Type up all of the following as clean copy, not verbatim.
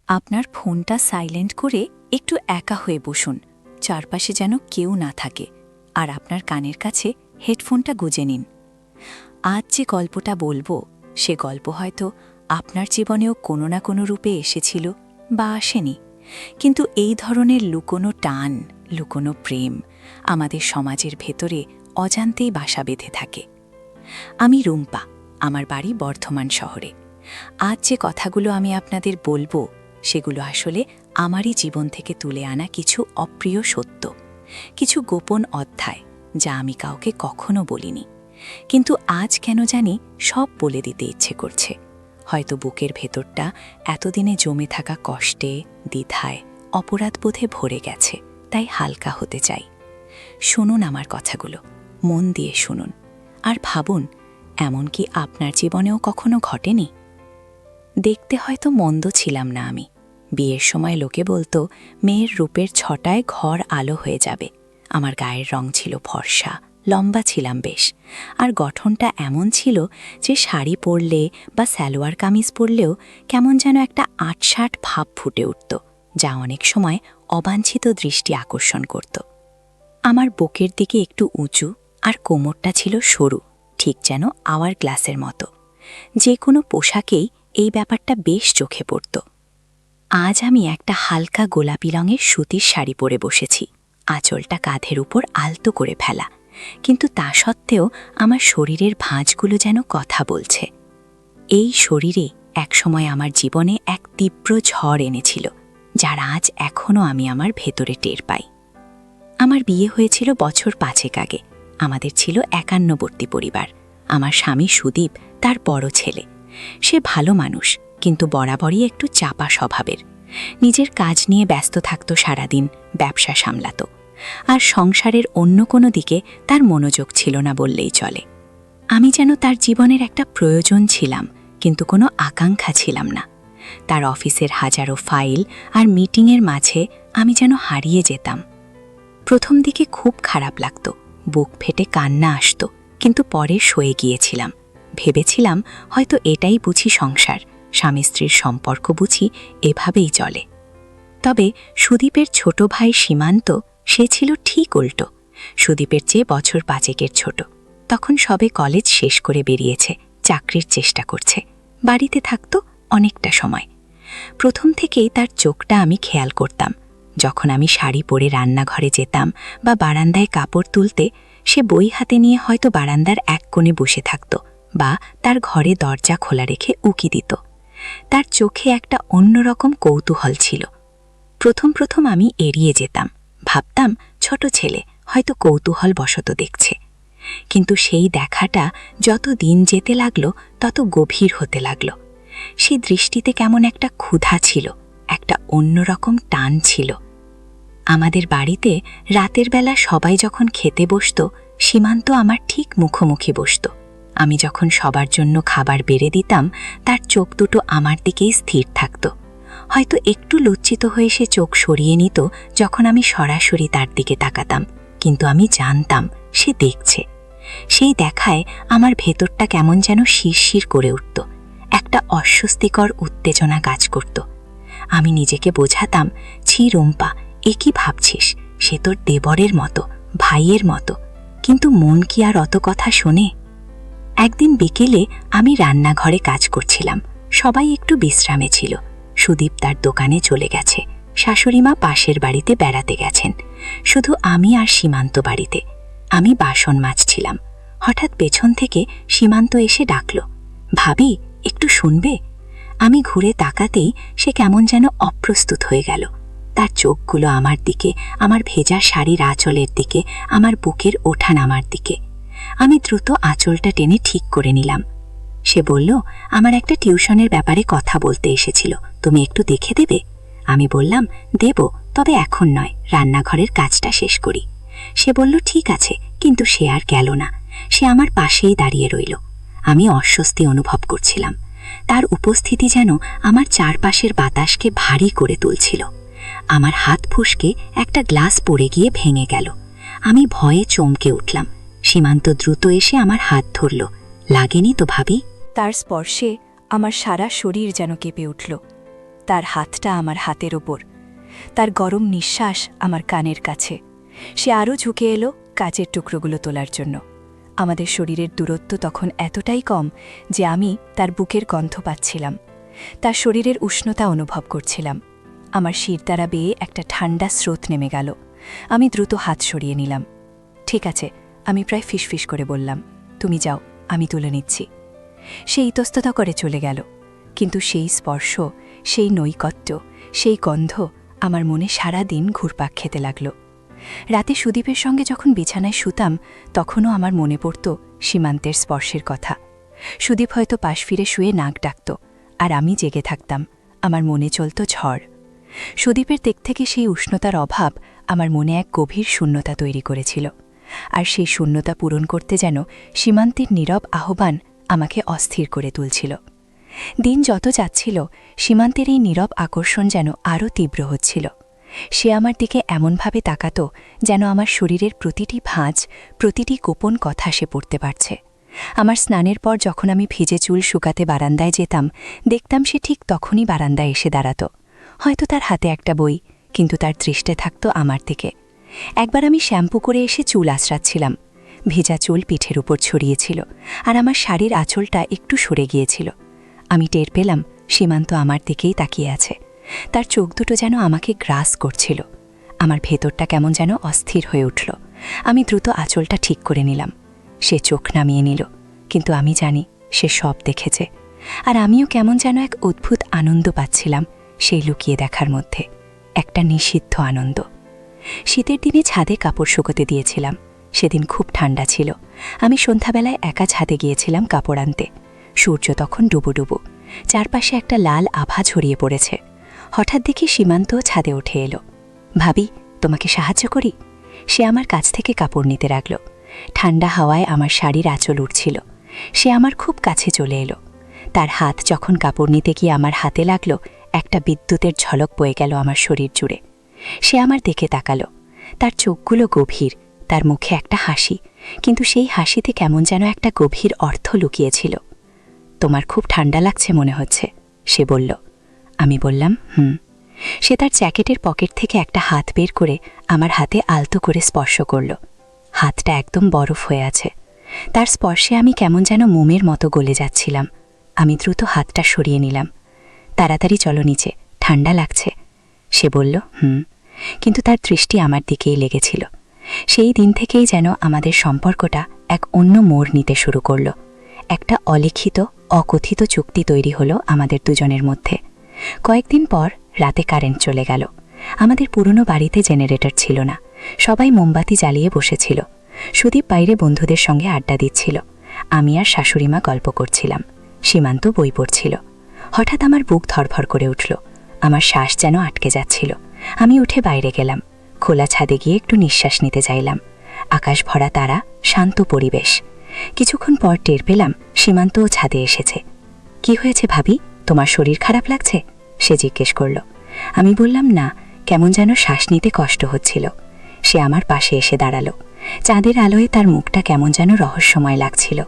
আপনার ফোনটা সাইলেন্ট করে একটু একা হয়ে বসুন, চারপাশে যেন কেউ না থাকে, আর আপনার কানের কাছে হেডফোনটা গুজে নিন। আজ যে গল্পটা বলবো, সে গল্প হয়তো আপনার জীবনেও কোনো না কোনো রূপে এসেছিল বা আসেনি, কিন্তু এই ধরনের লুকোনো টান, লুকোনো প্রেম আমাদের সমাজের ভেতরে অজান্তেই বাসা বেঁধে থাকে। আমি রুম্পা, আমার বাড়ি বর্ধমান শহরে। আজ যে কথাগুলো আমি আপনাদের বলবো, সেগুলো আসলে আমারই জীবন থেকে তুলে আনা কিছু অপ্রিয় সত্য, কিছু গোপন অধ্যায় যা আমি কাউকে কখনো বলিনি, কিন্তু আজ কেন জানি সব বলে দিতে ইচ্ছে করছে। হয়তো বুকের ভেতরটা এতদিনে জমে থাকা কষ্টে, দ্বিধায়, অপরাধবোধে ভরে গেছে, তাই হালকা হতে চাই। শুনুন আমার কথাগুলো, মন দিয়ে শুনুন, আর ভাবুন, এমন কি আপনার জীবনেও কখনো ঘটেনি? দেখতে হয়তো মন্দ ছিলাম না আমি। বিয়ের সময় লোকে বলতো মেয়ের রূপের ছটায় ঘর আলো হয়ে যাবে। আমার গায়ের রং ছিল ফর্সা, লম্বা ছিলাম বেশ, আর গঠনটা এমন ছিল যে শাড়ি পরলে বা সালোয়ার কামিজ পরলেও কেমন যেন একটা আটসাট ভাব ফুটে উঠত, যা অনেক সময় অবাঞ্ছিত দৃষ্টি আকর্ষণ করত। আমার বুকের দিকে একটু উঁচু, আর কোমরটা ছিল সরু, ঠিক যেন আওয়ার গ্লাসের মতো। যে কোনো পোশাকেই এই ব্যাপারটা বেশ চোখে পড়ত। আজ আমি একটা হালকা গোলাপি রঙের সুতির শাড়ি পরে বসেছি, আঁচলটা কাঁধের উপর আলতো করে ফেলা, কিন্তু তা সত্ত্বেও আমার শরীরের ভাঁজগুলো যেন কথা বলছে। এই শরীরে একসময় আমার জীবনে এক তীব্র ঝড় এনেছিল, যার আজ এখনও আমি আমার ভেতরে টের পাই। আমার বিয়ে হয়েছিল বছর 5 আগে। আমাদের ছিল একান্নবর্তী পরিবার। আমার স্বামী সুদীপ, তার বড় ছেলে। সে ভালো মানুষ, কিন্তু বরাবরই একটু চাপা স্বভাবের। নিজের কাজ নিয়ে ব্যস্ত থাকত সারাদিন, ব্যবসা সামলাত, আর সংসারের অন্য কোনো দিকে তার মনোযোগ ছিল না বললেই চলে। আমি যেন তার জীবনের একটা প্রয়োজন ছিলাম, কিন্তু কোনো আকাঙ্ক্ষা ছিলাম না। তার অফিসের হাজারো ফাইল আর মিটিংয়ের মাঝে আমি যেন হারিয়ে যেতাম। প্রথম দিকে খুব খারাপ লাগত, বুক ফেটে কান্না আসত, কিন্তু পরে সয়ে গিয়েছিলাম। ভেবেছিলাম হয়তো এটাই বুঝি সংসার, স্বামী স্ত্রীর সম্পর্ক বুঝি এভাবেই চলে। তবে সুদীপের ছোট ভাই সীমান্ত, সে ছিল ঠিক উল্টো। সুদীপের চেয়ে বছর 5 ছোট। তখন সবে কলেজ শেষ করে বেরিয়েছে, চাকরির চেষ্টা করছে, বাড়িতে থাকত অনেকটা সময়। প্রথম থেকেই তার চোখটা আমি খেয়াল করতাম। যখন আমি শাড়ি পরে রান্নাঘরে যেতাম বা বারান্দায় কাপড় তুলতে, সে বই হাতে নিয়ে হয়তো বারান্দার এক কোণে বসে থাকত, বা তার ঘরে দরজা খোলা রেখে উকি দিত। তার চোখে একটা অন্যরকম কৌতূহল ছিল। প্রথম প্রথম আমি এড়িয়ে যেতাম, ভাবতাম ছোট ছেলে, হয়তো কৌতূহল বশত দেখছে। কিন্তু সেই দেখাটা যত দিন যেতে লাগলো, তত গভীর হতে লাগলো। সেই দৃষ্টিতে কেমন একটা ক্ষুধা ছিল, একটা অন্যরকম টান ছিল। আমাদের বাড়িতে রাতের বেলা সবাই যখন খেতে বসত, সীমান্ত আমার ঠিক মুখোমুখি বসত। আমি যখন সবার জন্য খাবার বেড়ে দিতাম, তার চোখ দুটো আমার দিকেই স্থির থাকত। হয়তো একটু লজ্জিত হয়ে সে চোখ সরিয়ে নিত যখন আমি সরাসরি তার দিকে তাকাতাম, কিন্তু আমি জানতাম সে দেখছে। সেই দেখায় আমার ভেতরটা কেমন যেন শিরশির করে উঠত, একটা অস্বস্তিকর উত্তেজনা কাজ করত। আমি নিজেকে বোঝাতাম, ছি রুম্পা, এ কি ভাবছিস? সে তোর দেবরের মতো, ভাইয়ের মতো। কিন্তু মন কি আর অত কথা শোনে? একদিন বিকেলে আমি রান্নাঘরে কাজ করছিলাম, সবাই একটু বিশ্রামে ছিল। সুদীপ তার দোকানে চলে গেছে, শাশুড়িমা পাশের বাড়িতে বেড়াতে গেছেন, শুধু আমি আর সীমান্ত বাড়িতে। আমি বাসন মাজছিলাম। হঠাৎ পেছন থেকে সীমান্ত এসে ডাকল, ভাবি, একটু শুনবে? আমি ঘুরে তাকাতেই সে কেমন যেন অপ্রস্তুত হয়ে গেল। তার চোখগুলো আমার দিকে, আমার ভেজা শাড়ির আঁচলের দিকে, আমার বুকের ওঠা নামার দিকে। আমি দ্রুত আঁচলটা টেনে ঠিক করে নিলাম। সে বলল, আমার একটা টিউশনের ব্যাপারে কথা বলতে এসেছিল, তুমি একটু দেখে দেবে? আমি বললাম, দেব, তবে এখন নয়, রান্নাঘরের কাজটা শেষ করি। সে বলল, ঠিক আছে, কিন্তু সে আর গেল না। সে আমার পাশেই দাঁড়িয়ে রইল। আমি অস্বস্তি অনুভব করছিলাম। তার উপস্থিতি যেন আমার চারপাশের বাতাসকে ভারী করে তুলছিল। আমার হাত ফুসকে একটা গ্লাস পড়ে গিয়ে ভেঙে গেল। আমি ভয়ে চমকে উঠলাম। সীমান্ত দ্রুত এসে আমার হাত ধরল। লাগেনি তো ভাবি? তার স্পর্শে আমার সারা শরীর যেন কেঁপে উঠল। তার হাতটা আমার হাতের ওপর, তার গরম নিঃশ্বাস আমার কানের কাছে। সে আরও ঝুঁকে এলো কাচের টুকরোগুলো তোলার জন্য। আমাদের শরীরের দূরত্ব তখন এতটাই কম যে আমি তার বুকের গন্ধ পাচ্ছিলাম, তার শরীরের উষ্ণতা অনুভব করছিলাম। আমার শিরদাঁড়া বেয়ে একটা ঠান্ডা স্রোত নেমে গেল। আমি দ্রুত হাত সরিয়ে নিলাম। ঠিক আছে, আমি প্রায় ফিসফিস করে বললাম, তুমি যাও, আমি তুলে নিচ্ছি। সে ইতস্ততা করে চলে গেল, কিন্তু সেই স্পর্শ, সেই নৈকট্য, সেই গন্ধ আমার মনে সারা দিন ঘুরপাক খেতে লাগল। রাতে সুদীপের সঙ্গে যখন বিছানায় শুতাম, তখনও আমার মনে পড়ত সীমান্তের স্পর্শের কথা। সুদীপ হয়তো পাশ ফিরে শুয়ে নাক ডাকত, আর আমি জেগে থাকতাম। আমার মনে চলত ঝড়। সুদীপের দিক থেকে সেই উষ্ণতার অভাব আমার মনে এক গভীর শূন্যতা তৈরি করেছিল, আর সেই শূন্যতা পূরণ করতে যেন সীমান্তের নীরব আহ্বান আমাকে অস্থির করে তুলছিল। দিন যত যাচ্ছিল, সীমান্তের এই নীরব আকর্ষণ যেন আরও তীব্র হচ্ছিল। সে আমার দিকে এমনভাবে তাকাত যেন আমার শরীরের প্রতিটি ভাঁজ, প্রতিটি গোপন কথা সে পড়তে পারছে। আমার স্নানের পর যখন আমি ভিজে চুল শুকাতে বারান্দায় যেতাম, দেখতাম সে ঠিক তখনই বারান্দায় এসে দাঁড়াত। হয়তো তার হাতে একটা বই, কিন্তু তার দৃষ্টে থাকত আমার দিকে। একবার আমি শ্যাম্পু করে এসে চুল আঁচড়াচ্ছিলাম। ভেজা চুল পিঠের উপর ছড়িয়েছিল, আর আমার শাড়ির আঁচলটা একটু সরে গিয়েছিল। আমি টের পেলাম সীমান্ত আমার দিকেই তাকিয়ে আছে। তার চোখ দুটো যেন আমাকে গ্রাস করছিল। আমার ভেতরটা কেমন যেন অস্থির হয়ে উঠল। আমি দ্রুত আঁচলটা ঠিক করে নিলাম। সে চোখ নামিয়ে নিল, কিন্তু আমি জানি সে সব দেখেছে। আর আমিও কেমন যেন এক অদ্ভুত আনন্দ পাচ্ছিলাম সেই লুকিয়ে দেখার মধ্যে, একটা নিষিদ্ধ আনন্দ। শীতের দিনে ছাদে কাপড় শুকোতে দিয়েছিলাম। সেদিন খুব ঠান্ডা ছিল। আমি সন্ধ্যাবেলায় একা ছাদে গিয়েছিলাম কাপড় আনতে। সূর্য তখন ডুবো ডুবো, চারপাশে একটা লাল আভা ছড়িয়ে পড়েছে। হঠাৎ দেখি সীমান্তও ছাদে উঠে এলো। ভাবি, তোমাকে সাহায্য করি? সে আমার কাছ থেকে কাপড় নিতে লাগল। ঠান্ডা হাওয়ায় আমার শাড়ির আঁচল উঠছিল। সে আমার খুব কাছে চলে এলো। তার হাত যখন কাপড় নিতে গিয়ে আমার হাতে লাগল, একটা বিদ্যুতের ঝলক বয়ে গেল আমার শরীর জুড়ে। সে আমার দিকে তাকালো। তার চোখগুলো গভীর, তার মুখে একটা হাসি, কিন্তু সেই হাসিতে কেমন যেন একটা গভীর অর্থ লুকিয়েছিল। তোমার খুব ঠান্ডা লাগছে মনে হচ্ছে, সে বলল। আমি বললাম, সে তার জ্যাকেটের পকেট থেকে একটা হাত বের করে আমার হাতে আলতো করে স্পর্শ করল। হাতটা একদম বরফ হয়ে আছে। তার স্পর্শে আমি কেমন যেন মোমের মতো গলে যাচ্ছিলাম। আমি দ্রুত হাতটা সরিয়ে নিলাম। তাড়াতাড়ি চলো নিচে, ঠান্ডা লাগছে, সে বলল। কিন্তু তার দৃষ্টি আমার দিকেই লেগেছিল। সেই দিন থেকেই যেন আমাদের সম্পর্কটা এক অন্য মোড় নিতে শুরু করল। একটা অলিখিত, অকথিত চুক্তি তৈরি হলো আমাদের দুজনের মধ্যে। কয়েকদিন পর রাতে কারেন্ট চলে গেল। আমাদের পুরনো বাড়িতে জেনারেটর ছিল না। সবাই মোমবাতি জ্বালিয়ে বসেছিল। সুদীপ বাইরে বন্ধুদের সঙ্গে আড্ডা দিচ্ছিল। আমি আর শাশুড়িমা গল্প করছিলাম। সীমান্ত বই পড়ছিল। হঠাৎ আমার বুক ধরফর করে উঠল। আমার শ্বাস যেন আটকে যাচ্ছিল। আমি উঠে বাইরে গেলাম। খোলা ছাদে গিয়ে একটু নিঃশ্বাস নিতে চাইলাম। আকাশ ভরা তারা, শান্ত পরিবেশ। কিছুক্ষণ পর টের পেলাম সীমান্তও ছাদে এসেছে। কি হয়েছে ভাবি, তোমার শরীর খারাপ লাগছে? সে জিজ্ঞেস করল। আমি বললাম, না, কেমন যেন শ্বাস নিতে কষ্ট হচ্ছিল। সে আমার পাশে এসে দাঁড়ালো। চাঁদের আলোয় তার মুখটা কেমন যেন রহস্যময় লাগছিল।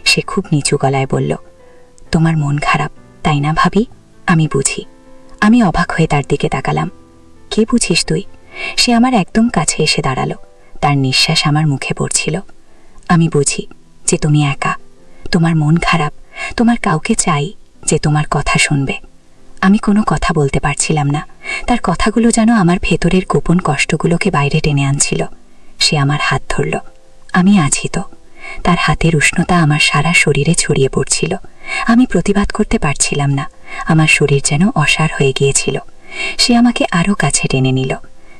সে খুব নিচু গলায় বলল, তোমার মন খারাপ, তাই না ভাবি? আমি বুঝি। আমি অবাক হয়ে তার দিকে তাকালাম। কে বুঝিস তুই? সে আমার একদম কাছে এসে দাঁড়ালো। তার নিঃশ্বাস আমার মুখে পড়ছিল। আমি বুঝি যে তুমি একা, তোমার মন খারাপ, তোমার কাউকে চাই যে তোমার কথা শুনবে। আমি কোনো কথা বলতে পারছিলাম না। তার কথাগুলো যেন আমার ভেতরের গোপন কষ্টগুলোকে বাইরে টেনে আনছিল। সে আমার হাত ধরল। আমি আছি তো। তার হাতের উষ্ণতা আমার সারা শরীরে ছড়িয়ে পড়ছিল। আমি প্রতিবাদ করতে পারছিলাম না। আমার শরীর যেন অসাড় হয়ে গিয়েছিল। সে আমাকে আরও কাছে টেনে নিল।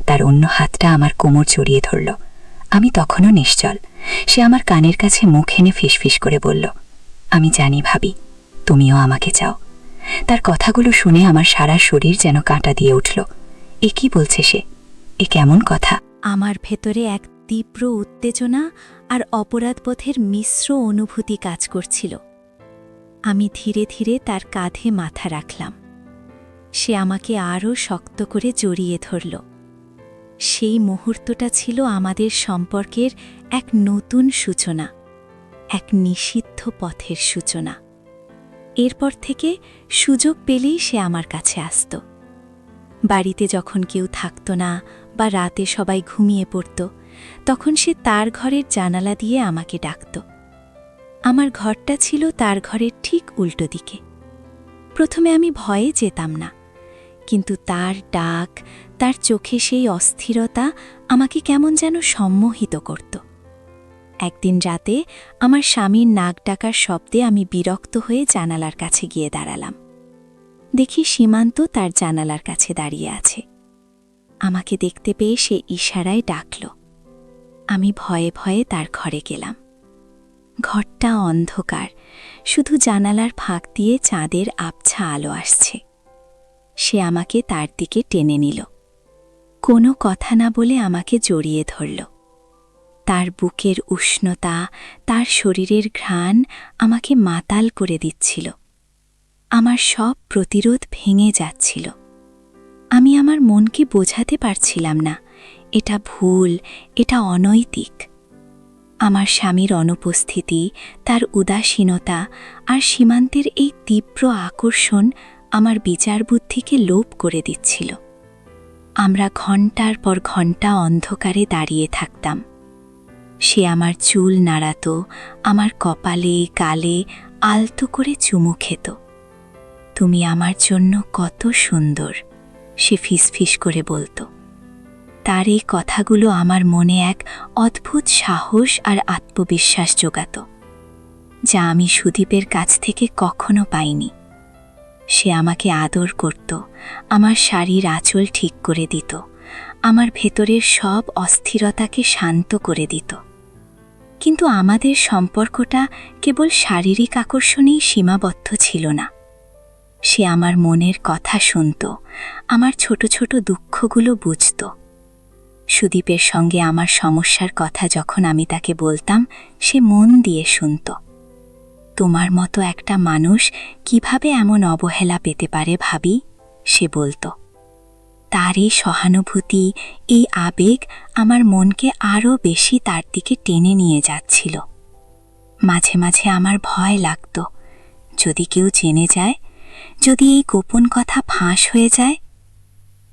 তার অন্য হাতটা আমার কোমর জড়িয়ে ধরল। আমি তখনও নিশ্চল। সে আমার কানের কাছে মুখ এনে ফিসফিস করে বলল, আমি জানি ভাবি, তুমিও আমাকে চাও। তার কথাগুলো শুনে আমার সারা শরীর যেন কাঁটা দিয়ে উঠল। এ কি বলছে সে? এ কেমন কথা? আমার ভেতরে এক তীব্র উত্তেজনা আর অপরাধবোধের মিশ্র অনুভূতি কাজ করছিল। আমি ধীরে ধীরে তার কাঁধে মাথা রাখলাম। সে আমাকে আরও শক্ত করে জড়িয়ে ধরল। সেই মুহূর্তটা ছিল আমাদের সম্পর্কের এক নতুন সূচনা, এক নিষিদ্ধ পথের সূচনা। এরপর থেকে সুযোগ পেলেই সে আমার কাছে আসত। বাড়িতে যখন কেউ থাকত না বা রাতে সবাই ঘুমিয়ে পড়ত, তখন সে তার ঘরের জানালা দিয়ে আমাকে ডাকত। আমার ঘরটা ছিল তার ঘরের ঠিক উল্টো দিকে। প্রথমে আমি ভয়ে যেতাম না, কিন্তু তার ডাক, তার চোখে সেই অস্থিরতা আমাকে কেমন যেন সম্মোহিত করত। একদিন রাতে আমার স্বামীর নাক ডাকার শব্দে আমি বিরক্ত হয়ে জানালার কাছে গিয়ে দাঁড়ালাম। দেখি সীমান্ত তার জানালার কাছে দাঁড়িয়ে আছে। আমাকে দেখতে পেয়ে সে ইশারায় ডাকল। আমি ভয়ে ভয়ে তার ঘরে গেলাম। ঘরটা অন্ধকার, শুধু জানালার ফাঁক দিয়ে চাঁদের আবছা আলো আসছে। সে আমাকে তার দিকে টেনে নিল। কোনো কথা না বলে আমাকে জড়িয়ে ধরল। তার বুকের উষ্ণতা, তার শরীরের ঘ্রাণ আমাকে মাতাল করে দিচ্ছিল। আমার সব প্রতিরোধ ভেঙে যাচ্ছিল। আমি আমার মনকে বোঝাতে পারছিলাম না এটা ভুল, এটা অনৈতিক। আমার স্বামীর অনুপস্থিতি, তার উদাসীনতা আর সীমান্তের এই তীব্র আকর্ষণ আমার বিচার বুদ্ধিকে লোপ করে দিচ্ছিল। আমরা ঘণ্টার পর ঘণ্টা অন্ধকারে দাঁড়িয়ে থাকতাম। সে আমার চুল নাড়াত, আমার কপালে গালে আলতো করে চুমু খেত। তুমি আমার জন্য কত সুন্দর, সে ফিসফিস করে বলতো। তার এই কথাগুলো আমার মনে এক অদ্ভুত সাহস আর আত্মবিশ্বাস জোগাত, যা আমি সুদীপের কাছ থেকে কখনো পাইনি। সে আমাকে আদর করত, আমার শাড়ির আঁচল ঠিক করে দিত, আমার ভেতরের সব অস্থিরতাকে শান্ত করে দিত। কিন্তু আমাদের সম্পর্কটা কেবল শারীরিক আকর্ষণেই সীমাবদ্ধ ছিল না। সে আমার মনের কথা শুনত, আমার ছোট ছোট দুঃখগুলো বুঝত। সুদীপের সঙ্গে আমার সমস্যার কথা যখন আমি তাকে বলতাম, সে মন দিয়ে শুনত। তোমার মতো একটা মানুষ কিভাবে এমন অবহেলা পেতে পারে ভাবি, সে বলতো। তার এই সহানুভূতি, এই আবেগ আমার মনকে আরও বেশি তার দিকে টেনে নিয়ে যাচ্ছিল। মাঝে মাঝে আমার ভয় লাগত, যদি কেউ জেনে যায়, যদি এই গোপন কথা ফাঁস হয়ে যায়।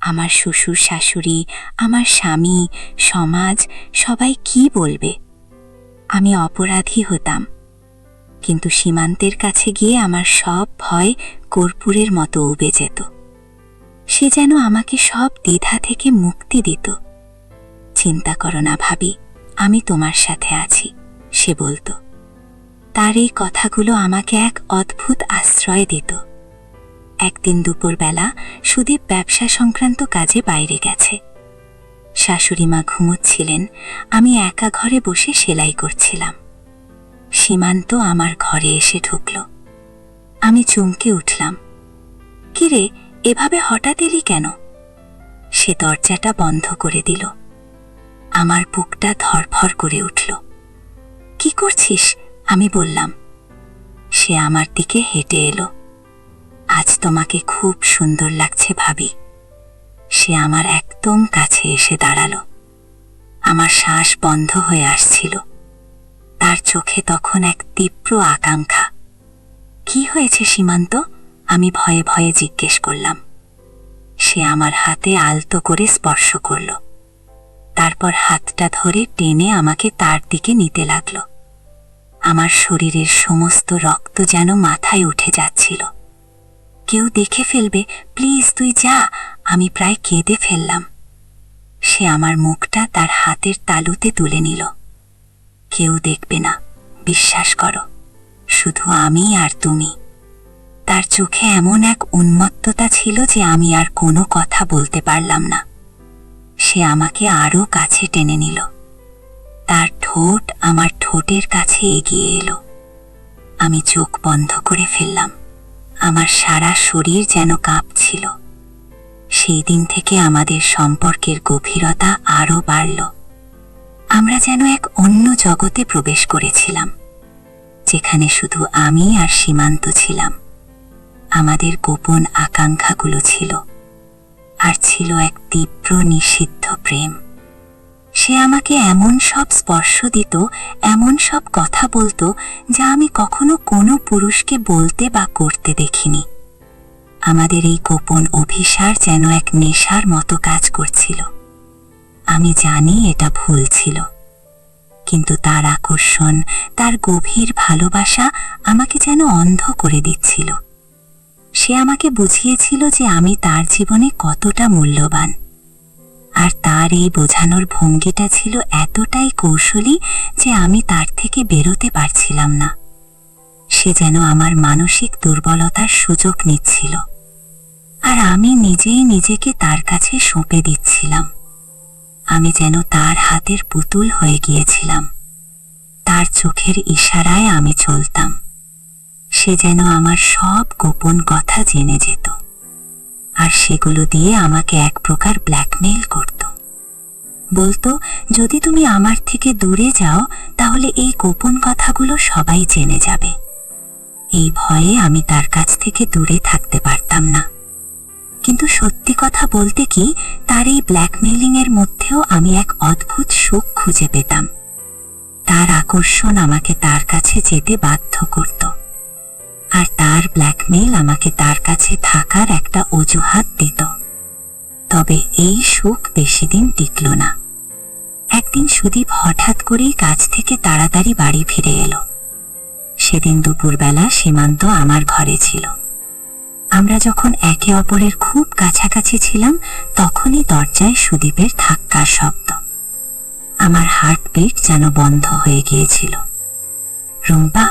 আমার শ্বশুর শাশুড়ি, আমার স্বামী, সমাজ, সবাই কি বলবে? আমি অপরাধী হতাম। কিন্তু সীমান্তের কাছে গিয়ে আমার সব ভয় কর্পূরের মতো উবে যেত। সে যেন আমাকে সব দ্বিধা থেকে মুক্তি দিত। চিন্তা করো না ভাবি, আমি তোমার সাথে আছি, সে বলতো। তার এই কথাগুলো আমাকে এক অদ্ভুত আশ্রয় দিত। একদিন দুপুরবেলা সুদীপ ব্যবসা সংক্রান্ত কাজে বাইরে গেছে। শাশুড়িমা ঘুমোচ্ছিলেন, আমি একা ঘরে বসে সেলাই করছিলাম। সীমান্ত আমার ঘরে এসে ঢুকল। আমি চমকে উঠলাম। কিরে, এভাবে হঠাৎ এলি কেন? সে দরজাটা বন্ধ করে দিল। আমার বুকটা ধড়ফড় করে উঠল। কি করছিস? আমি বললাম। সে আমার দিকে হেঁটে এলো। আজ তোমাকে খুব সুন্দর লাগছে ভাবি। সে আমার একদম কাছে এসে দাঁড়ালো। আমার শ্বাস বন্ধ হয়ে আসছিল। তার চোখে তখন এক তীব্র আকাঙ্ক্ষা। কি হয়েছে সীমান্ত? আমি ভয়ে ভয়ে জিজ্ঞেস করলাম। সে আমার হাতে আলতো করে স্পর্শ করল। তারপর হাতটা ধরে টেনে আমাকে তার দিকে নিতে লাগলো। আমার শরীরের সমস্ত রক্ত যেন মাথায় উঠে যাচ্ছিল। কেউ দেখে ফেলবে, প্লিজ তুই যা, আমি প্রায় কেঁদে ফেললাম। সে আমার মুখটা তার হাতের তালুতে তুলে নিল। কেউ দেখবে না, বিশ্বাস করো, শুধু আমি আর তুমি। তার চোখে এমন এক উন্মত্ততা ছিল যে আমি আর কোনো কথা বলতে পারলাম না। সে আমাকে আরও কাছে টেনে নিল। তার ঠোঁট আমার ঠোঁটের কাছে এগিয়ে এলো। আমি চোখ বন্ধ করে ফেললাম। আমার সারা শরীর যেন কাঁপছিল। সেই দিন থেকে আমাদের সম্পর্কের গভীরতা আরও বাড়ল। আমরা যেন এক অন্য জগতে প্রবেশ করেছিলাম, যেখানে শুধু আমি আর সীমান্ত ছিলাম। আমাদের গোপন আকাঙ্ক্ষাগুলো ছিল, আর ছিল এক তীব্র নিষিদ্ধ প্রেম। সে আমাকে এমন সব স্পর্শ দিত, এমন সব কথা বলতো যা আমি কখনো কোনো পুরুষকে বলতে বা করতে দেখিনি। আমাদের এই গোপন অভিসার যেন এক নেশার মতো কাজ করছিল। আমি জানি এটা ভুল ছিল, কিন্তু তার আকর্ষণ, তার গভীর ভালোবাসা আমাকে যেন অন্ধ করে দিচ্ছিল। সে আমাকে বুঝিয়েছিল যে আমি তার জীবনে কতটা মূল্যবান, আর তার এই বোঝানোর ভঙ্গিটা ছিল এতটাই কৌশলী যে আমি তার থেকে বেরোতে পারছিলাম না। সে যেন আমার মানসিক দুর্বলতার সুযোগ নিচ্ছিল, আর আমি নিজেই নিজেকে তার কাছে সঁপে দিচ্ছিলাম। আমি যেন তার হাতের পুতুল হয়ে গিয়েছিলাম। তার চোখের ইশারায় আমি চলতাম। সে যেন আমার সব গোপন কথা জেনে যেত, আর সেগুলো দিয়ে আমাকে এক প্রকার ব্ল্যাকমেইল করত। বলতো, যদি তুমি আমার থেকে দূরে যাও তাহলে এই গোপন কথাগুলো সবাই জেনে যাবে। এই ভয়ে আমি তার কাছ থেকে দূরে থাকতে পারতাম না। কিন্তু সত্যি কথা বলতে কি, তার এই ব্ল্যাকমেইলিং এর মধ্যেও আমি এক অদ্ভুত সুখ খুঁজে পেতাম। তার আকর্ষণ আমাকে তার কাছে যেতে বাধ্য করত, আর তার ব্ল্যাকমেইল আমাকে তার কাছে থাকার একটা অজুহাত দিত। তবে এই সুখ বেশি দিন টিকল না। একদিন সুদীপ হঠাৎ করেই কাজ থেকে তাড়াতাড়ি বাড়ি ফিরে এলো। সেদিন দুপুরবেলা সীমান্ত আমার ঘরে ছিল। আমরা যখন একে অপরের খুব কাছাকাছি ছিলাম, তখনই দরজায় সুদীপের ধাক্কার শব্দ। আমার হার্টবিট যেন বন্ধ হয়ে গিয়েছিল। রুম্পা,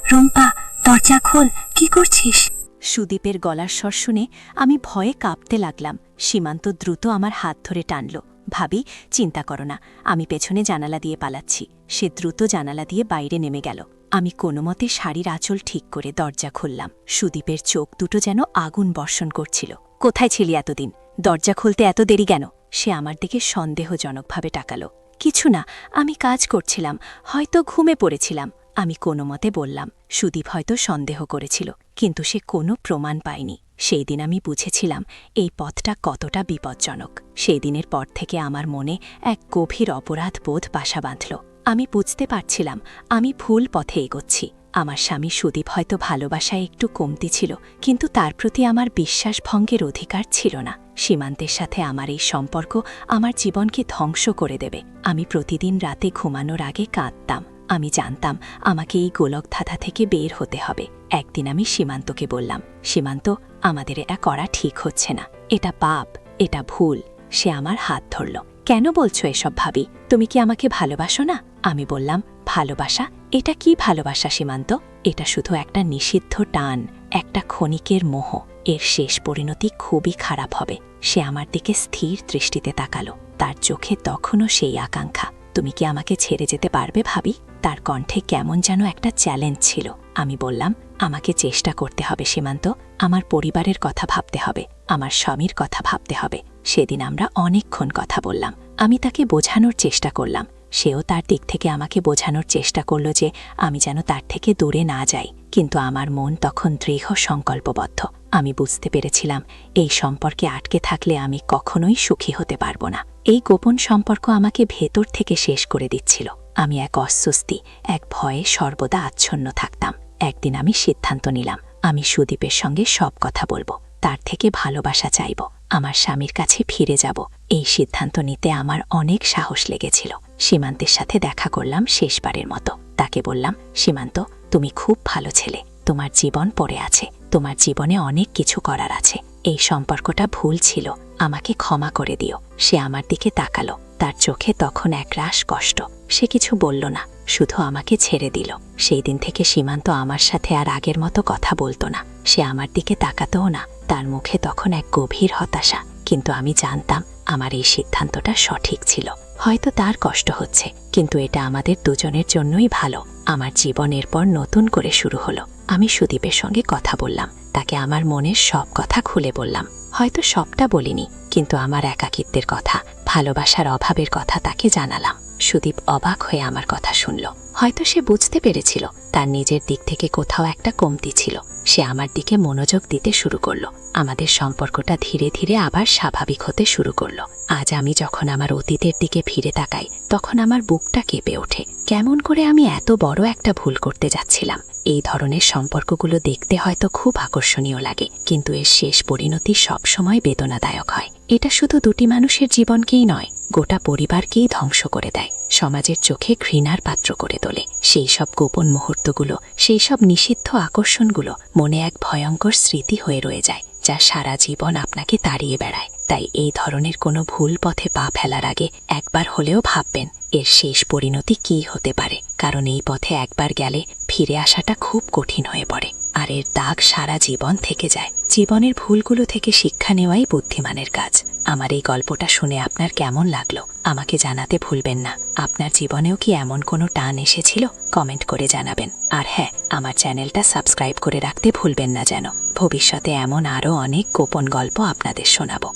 রুম্পা, দরজা খোল, কি করছিস? সুদীপের গলার স্বর শুনে আমি ভয়ে কাঁপতে লাগলাম। সীমান্ত দ্রুত আমার হাত ধরে টানল। ভাবি, চিন্তা করো না, আমি পেছনে জানালা দিয়ে পালাচ্ছি। সে দ্রুত জানালা দিয়ে বাইরে নেমে গেল। আমি কোনোমতে শাড়ির আঁচল ঠিক করে দরজা খুললাম। সুদীপের চোখ দুটো যেন আগুন বর্ষণ করছিল। কোথায় ছিলি এতদিন? দরজা খুলতে এত দেরি কেন? সে আমার দিকে সন্দেহজনকভাবে তাকালো। কিছু না, আমি কাজ করছিলাম, হয়তো ঘুমে পড়েছিলাম, আমি কোনোমতে বললাম। সুদীপ হয়তো সন্দেহ করেছিল, কিন্তু সে কোনো প্রমাণ পায়নি। সেই দিন আমি বুঝেছিলাম এই পথটা কতটা বিপজ্জনক। সেই দিনের পর থেকে আমার মনে এক গভীর অপরাধ বোধ বাসা বাঁধল। আমি বুঝতে পারছিলাম আমি ভুল পথে এগোচ্ছি। আমার স্বামী সুদীপ হয়তো ভালোবাসায় একটু কমতি ছিল, কিন্তু তার প্রতি আমার বিশ্বাস ভঙ্গের অধিকার ছিল না। সীমান্তের সাথে আমার এই সম্পর্ক আমার জীবনকে ধ্বংস করে দেবে। আমি প্রতিদিন রাতে ঘুমানোর আগে কাঁদতাম। আমি জানতাম আমাকে এই গোলকধাঁধা থেকে বের হতে হবে। একদিন আমি সীমান্তকে বললাম, সীমান্ত, আমাদের এটা করা ঠিক হচ্ছে না, এটা পাপ, এটা ভুল। সে আমার হাত ধরল। কেন বলছো এসব ভাবি? তুমি কি আমাকে ভালোবাসো না? আমি বললাম, ভালোবাসা? এটা কি ভালোবাসা সীমান্ত? এটা শুধু একটা নিষিদ্ধ টান, একটা ক্ষণিকের মোহ। এর শেষ পরিণতি খুবই খারাপ হবে। সে আমার দিকে স্থির দৃষ্টিতে তাকালো। তার চোখে তখনও সেই আকাঙ্ক্ষা। তুমি কি আমাকে ছেড়ে যেতে পারবে ভাবি? তার কণ্ঠে কেমন যেন একটা চ্যালেঞ্জ ছিল। আমি বললাম, আমাকে চেষ্টা করতে হবে সীমান্ত। আমার পরিবারের কথা ভাবতে হবে, আমার স্বামীর কথা ভাবতে হবে। সেদিন আমরা অনেকক্ষণ কথা বললাম। আমি তাকে বোঝানোর চেষ্টা করলাম, সেও তার দিক থেকে আমাকে বোঝানোর চেষ্টা করল যে আমি যেন তার থেকে দূরে না যাই। কিন্তু আমার মন তখন দৃঢ় সংকল্পবদ্ধ। আমি বুঝতে পেরেছিলাম এই সম্পর্কে আটকে থাকলে আমি কখনোই সুখী হতে পারব না। এই গোপন সম্পর্ক আমাকে ভেতর থেকে শেষ করে দিচ্ছিল। আমি এক অস্বস্তি, এক ভয়ে সর্বদা আচ্ছন্ন থাকতাম। একদিন আমি সিদ্ধান্ত নিলাম, আমি সুদীপের সঙ্গে সব কথা বলবো, তার থেকে ভালোবাসা চাইব, আমার স্বামীর কাছে ফিরে যাব। এই সিদ্ধান্ত নিতে আমার অনেক সাহস লেগেছিল। সীমান্তের সাথে দেখা করলাম শেষবারের মতো। তাকে বললাম, সীমান্ত, তুমি খুব ভালো ছেলে, তোমার জীবন পড়ে আছে, তোমার জীবনে অনেক কিছু করার আছে। এই সম্পর্কটা ভুল ছিল, আমাকে ক্ষমা করে দিও। সে আমার দিকে তাকালো। তার চোখে তখন একরাশ কষ্ট। সে কিছু বলল না, শুধু আমাকে ছেড়ে দিল। সেই দিন থেকে সীমান্ত আমার সাথে আর আগের মতো কথা বলতো না। সে আমার দিকে তাকাতও না। তার মুখে তখন এক গভীর হতাশা। কিন্তু আমি জানতাম আমার এই সিদ্ধান্তটা সঠিক ছিল। হয়তো তার কষ্ট হচ্ছে, কিন্তু এটা আমাদের দুজনের জন্যই ভালো। আমার জীবন এরপর নতুন করে শুরু হলো। আমি সুদীপের সঙ্গে কথা বললাম, তাকে আমার মনের সব কথা খুলে বললাম। হয়তো সবটা বলিনি, কিন্তু আমার একাকিত্বের কথা, ভালোবাসার অভাবের কথা তাকে জানালাম। সুদীপ অবাক হয়ে আমার কথা শুনল। হয়তো সে বুঝতে পেরেছিল তার নিজের দিক থেকে কোথাও একটা কমতি ছিল। সে আমার দিকে মনোযোগ দিতে শুরু করল। আমাদের সম্পর্কটা ধীরে ধীরে আবার স্বাভাবিক হতে শুরু করল। আজ আমি যখন আমার অতীতের দিকে ফিরে তাকাই, তখন আমার বুকটা কেঁপে ওঠে। কেমন করে আমি এত বড় একটা ভুল করতে যাচ্ছিলাম। এই ধরনের সম্পর্কগুলো দেখতে হয়তো খুব আকর্ষণীয় লাগে, কিন্তু এর শেষ পরিণতি সবসময় বেদনাদায়ক হয়। এটা শুধু দুটি মানুষের জীবনকেই নয়, গোটা পরিবারকেই ধ্বংস করে দেয়, সমাজের চোখে ঘৃণার পাত্র করে তোলে। সেই সব গোপন মুহূর্তগুলো, সেই সব নিষিদ্ধ আকর্ষণগুলো মনে এক ভয়ঙ্কর স্মৃতি হয়ে রয়ে যায়, যা সারা জীবন আপনাকে তাড়িয়ে বেড়ায়। তাই এই ধরনের কোনো ভুল পথে পা ফেলার আগে একবার হলেও ভাববেন এর শেষ পরিণতি কী হতে পারে, কারণ এই পথে একবার গেলে ফিরে আসাটা খুব কঠিন হয়ে পড়ে, আর এর দাগ সারা জীবন থেকে যায়। জীবনের ভুলগুলো থেকে শিক্ষা নেওয়াই বুদ্ধিমানের কাজ। আমার এই গল্পটা শুনে আপনার কেমন লাগলো আমাকে জানাতে ভুলবেন না। আপনার জীবনেও কি এমন কোনো টান এসেছিল? কমেন্ট করে জানাবেন। আর হ্যাঁ, আমার চ্যানেলটা সাবস্ক্রাইব করে রাখতে ভুলবেন না যেন। ভবিষ্যতে এমন আরও অনেক গোপন গল্প আপনাদের শোনাবো।